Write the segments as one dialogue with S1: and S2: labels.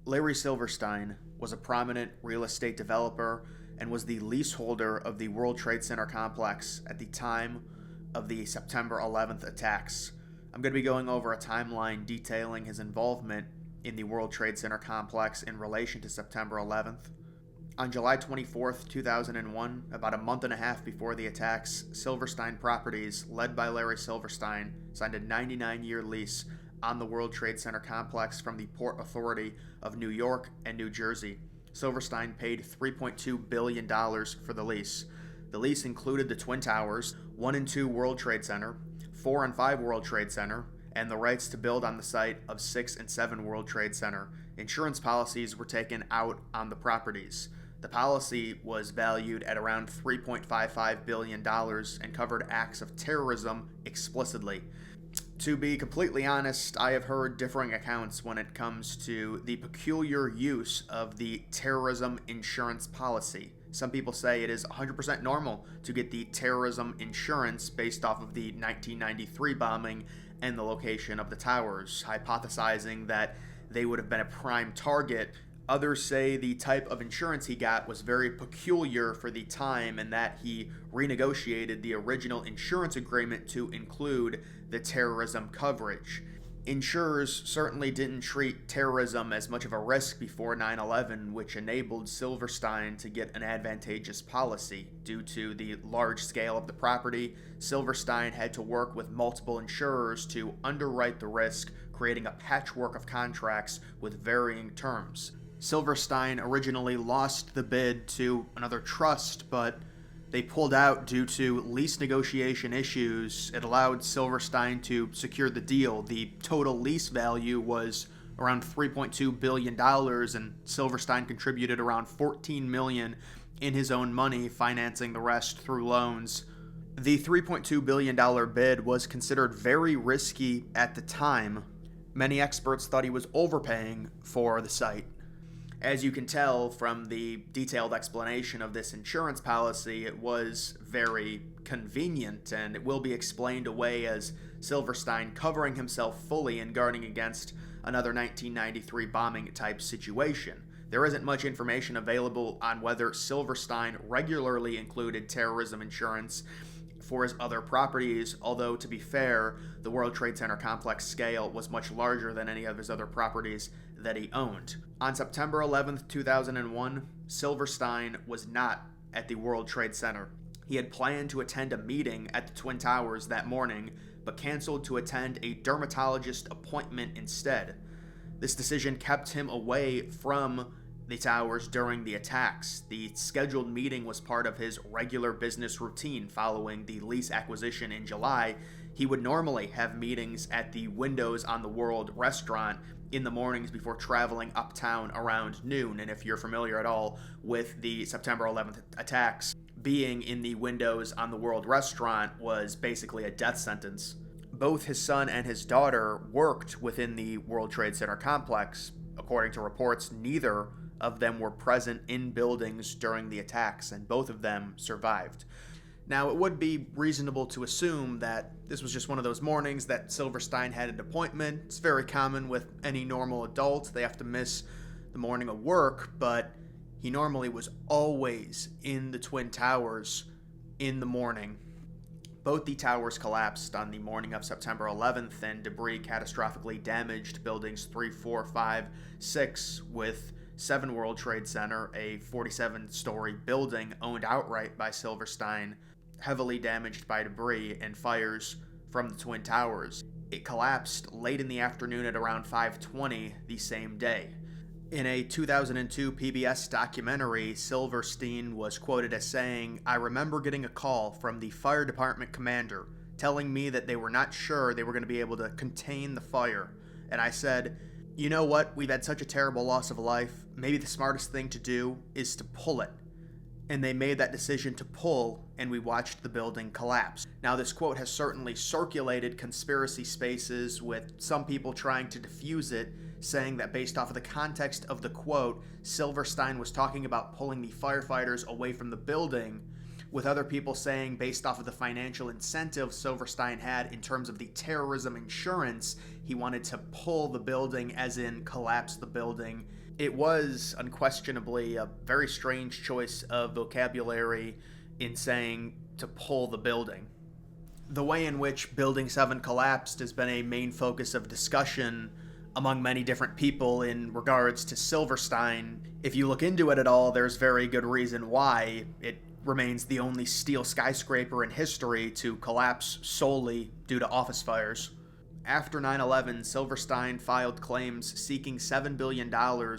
S1: Larry Silverstein was a prominent real estate developer and was the leaseholder of the World Trade Center complex at the time of the September 11th attacks. I'm going to be going over a timeline detailing his involvement in the World Trade Center complex in relation to September 11th. On July 24th, 2001, about a month and a half before the attacks, Silverstein Properties, led by Larry Silverstein, signed a 99-year lease on the World Trade Center complex from the Port Authority of New York and New Jersey. Silverstein paid $3.2 billion for the lease. The lease included the Twin Towers, 1 and 2 World Trade Center, 4 and 5 World Trade Center, and the rights to build on the site of 6 and 7 World Trade Center. Insurance policies were taken out on the properties. The policy was valued at around $3.55 billion and covered acts of terrorism explicitly. To be completely honest, I have heard differing accounts when it comes to the peculiar use of the terrorism insurance policy. Some people say it is 100% normal to get the terrorism insurance based off of the 1993 bombing and the location of the towers, hypothesizing that they would have been a prime target. Others say the type of insurance he got was very peculiar for the time and that he renegotiated the original insurance agreement to include the terrorism coverage. Insurers certainly didn't treat terrorism as much of a risk before 9/11, which enabled Silverstein to get an advantageous policy. Due to the large scale of the property, Silverstein had to work with multiple insurers to underwrite the risk, creating a patchwork of contracts with varying terms. Silverstein originally lost the bid to another trust, but they pulled out due to lease negotiation issues. It allowed Silverstein to secure the deal. The total lease value was around $3.2 billion, and Silverstein contributed around $14 million in his own money, financing the rest through loans. The $3.2 billion bid was considered very risky at the time. Many experts thought he was overpaying for the site. As you can tell from the detailed explanation of this insurance policy, it was very convenient, and it will be explained away as Silverstein covering himself fully and guarding against another 1993 bombing type situation. There isn't much information available on whether Silverstein regularly included terrorism insurance for his other properties, although to be fair, the World Trade Center complex scale was much larger than any of his other properties that he owned. On September 11th, 2001, Silverstein was not at the World Trade Center. He had planned to attend a meeting at the Twin Towers that morning, but canceled to attend a dermatologist appointment instead. This decision kept him away from the towers during the attacks. The scheduled meeting was part of his regular business routine following the lease acquisition in July. He would normally have meetings at the Windows on the World restaurant in the mornings before traveling uptown around noon. And if you're familiar at all with the September 11th attacks, being in the Windows on the World restaurant was basically a death sentence. Both his son and his daughter worked within the World Trade Center complex. According to reports, neither of them were present in buildings during the attacks, and both of them survived. Now, it would be reasonable to assume that this was just one of those mornings that Silverstein had an appointment. It's very common with any normal adult. They have to miss the morning of work, but he normally was always in the Twin Towers in the morning. Both the towers collapsed on the morning of September 11th, and debris catastrophically damaged buildings 3, 4, 5, 6, with 7 World Trade Center, a 47-story building owned outright by Silverstein, heavily damaged by debris and fires from the Twin Towers. It collapsed late in the afternoon at around 5:20 the same day. In a 2002 PBS documentary, Silverstein was quoted as saying, "I remember getting a call from the fire department commander telling me that they were not sure they were going to be able to contain the fire. And I said, you know what, we've had such a terrible loss of life, maybe the smartest thing to do is to pull it. And they made that decision to pull, and we watched the building collapse." Now, this quote has certainly circulated conspiracy spaces, with some people trying to defuse it, saying that based off of the context of the quote, Silverstein was talking about pulling the firefighters away from the building, with other people saying based off of the financial incentive Silverstein had in terms of the terrorism insurance, he wanted to pull the building, as in collapse the building. It was unquestionably a very strange choice of vocabulary in saying to pull the building. The way in which Building 7 collapsed has been a main focus of discussion among many different people in regards to Silverstein. If you look into it at all, there's very good reason why. It remains the only steel skyscraper in history to collapse solely due to office fires. After 9/11, Silverstein filed claims seeking $7 billion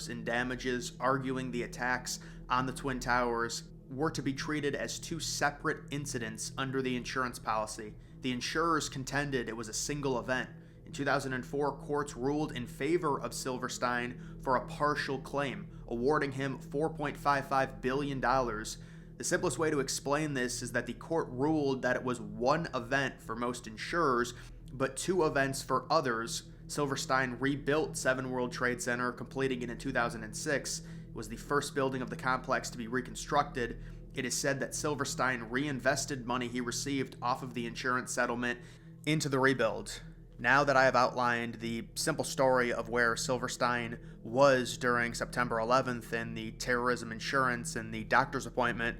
S1: in damages, arguing the attacks on the Twin Towers were to be treated as two separate incidents under the insurance policy. The insurers contended it was a single event. In 2004, courts ruled in favor of Silverstein for a partial claim, awarding him $4.55 billion. The simplest way to explain this is that the court ruled that it was one event for most insurers, but two events for others. Silverstein rebuilt 7 World Trade Center, completing it in 2006. It was the first building of the complex to be reconstructed. It is said that Silverstein reinvested money he received off of the insurance settlement into the rebuild. Now that I have outlined the simple story of where Silverstein was during September 11th and the terrorism insurance and the doctor's appointment,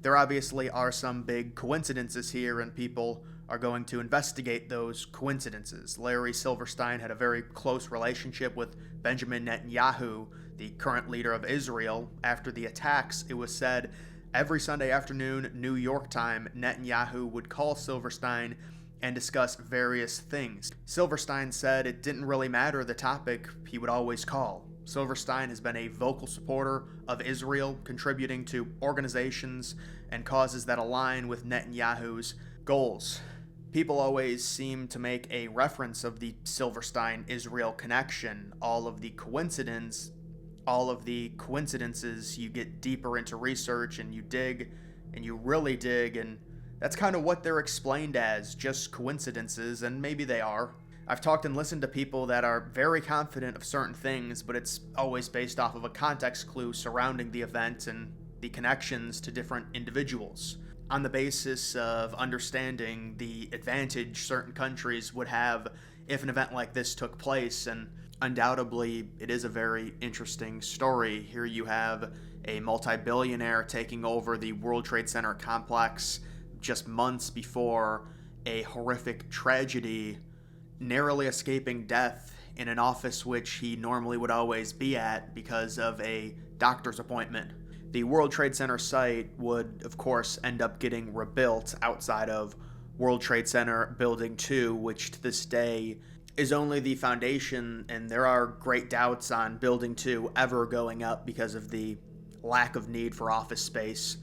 S1: there obviously are some big coincidences here, and people are going to investigate those coincidences. Larry Silverstein had a very close relationship with Benjamin Netanyahu, the current leader of Israel. After the attacks, it was said every Sunday afternoon, New York time, Netanyahu would call Silverstein and discuss various things. Silverstein said it didn't really matter the topic, he would always call. Silverstein has been a vocal supporter of Israel, contributing to organizations and causes that align with Netanyahu's goals. People always seem to make a reference of the Silverstein-Israel connection. All of the coincidences, you get deeper into research and you dig, and you really dig, and that's kind of what they're explained as, just coincidences, and maybe they are. I've talked and listened to people that are very confident of certain things, but it's always based off of a context clue surrounding the event and the connections to different individuals. On the basis of understanding the advantage certain countries would have if an event like this took place, and undoubtedly it is a very interesting story. Here you have a multi-billionaire taking over the World Trade Center complex just months before a horrific tragedy, narrowly escaping death in an office which he normally would always be at because of a doctor's appointment. The World Trade Center site would, of course, end up getting rebuilt outside of World Trade Center Building 2, which to this day is only the foundation, and there are great doubts on Building 2 ever going up because of the lack of need for office space.